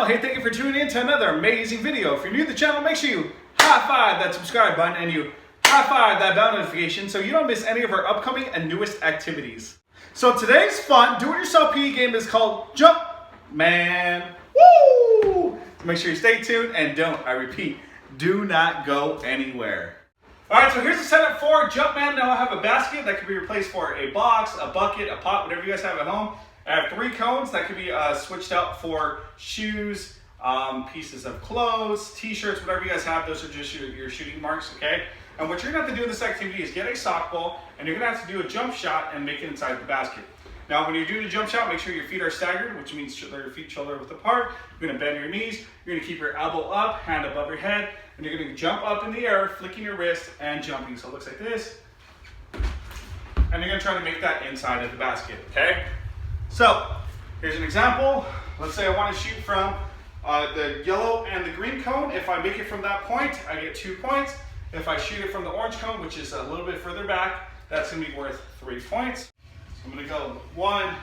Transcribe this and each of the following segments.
Hey, thank you for tuning in to another amazing video. If you're new to the channel, make sure you high five that subscribe button and you high five that bell notification so you don't miss any of our upcoming and newest activities. So today's fun do-it-yourself PE game is called Jump Man. Woo! Make sure you stay tuned and I repeat, do not go anywhere. All right, so here's the setup for Jump Man. Now I have a basket that can be replaced for a box, a bucket, a pot, whatever you guys have at home. I have 3 cones that can be switched out for shoes, pieces of clothes, t-shirts, whatever you guys have. Those are just your shooting marks, okay? And what you're gonna have to do in this activity is get a sock ball, and you're gonna have to do a jump shot and make it inside the basket. Now, when you're doing a jump shot, make sure your feet are staggered, which means your feet shoulder width apart. You're gonna bend your knees. You're gonna keep your elbow up, hand above your head, and you're gonna jump up in the air, flicking your wrist and jumping. So it looks like this. And you're gonna try to make that inside of the basket, okay? So, here's an example. Let's say I want to shoot from the yellow and the green cone. If I make it from that point, I get 2 points. If I shoot it from the orange cone, which is a little bit further back, that's going to be worth 3 points. So I'm going to go 1,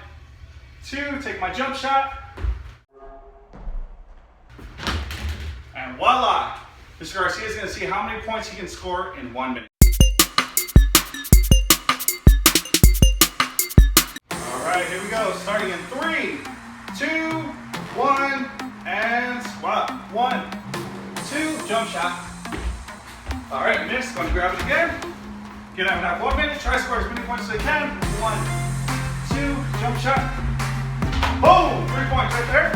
2, take my jump shot. And voila! Mr. Garcia is going to see how many points he can score in 1 minute. Alright, here we go. Starting in 3, 2, 1, and swap. 1, 2, jump shot. Alright, missed. Going to grab it again. Again, I'm gonna have 1 minute. Try to score as many points as I can. 1, 2, jump shot. Boom! 3 points right there.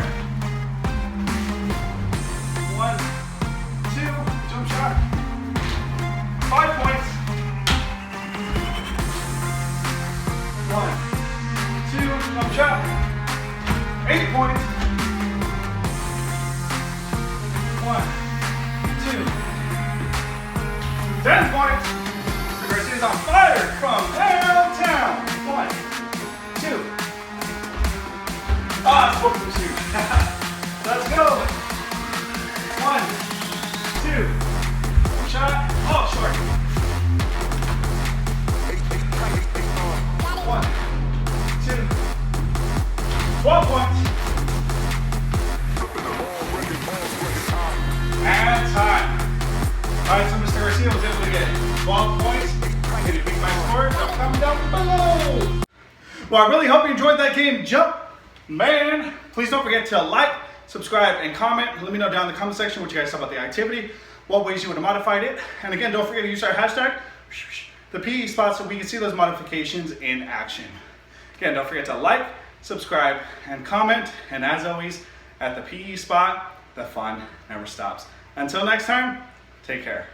1, 2, jump shot. 5 points. 1, 2, jump shot. 8 points. 1, 2, 10 points. The Garcia's on fire from downtown. 1, 2. Ah, spoke to the shoot. Let's go. 1, 2. Jump shot. Oh, short. 1, 2. 12 points. And time. Alright, so Mr. Garcia was able to get 12 points. Can you beat my score? Don't comment down below. Well, I really hope you enjoyed that game, Jump Man. Please don't forget to like, subscribe, and comment. Let me know down in the comment section what you guys thought about the activity, what ways you would have modified it. And again, don't forget to use our hashtag, #ThePESpot, so we can see those modifications in action. Again, don't forget to like, subscribe, and comment. And as always, at the PE Spot, the fun never stops. Until next time, take care.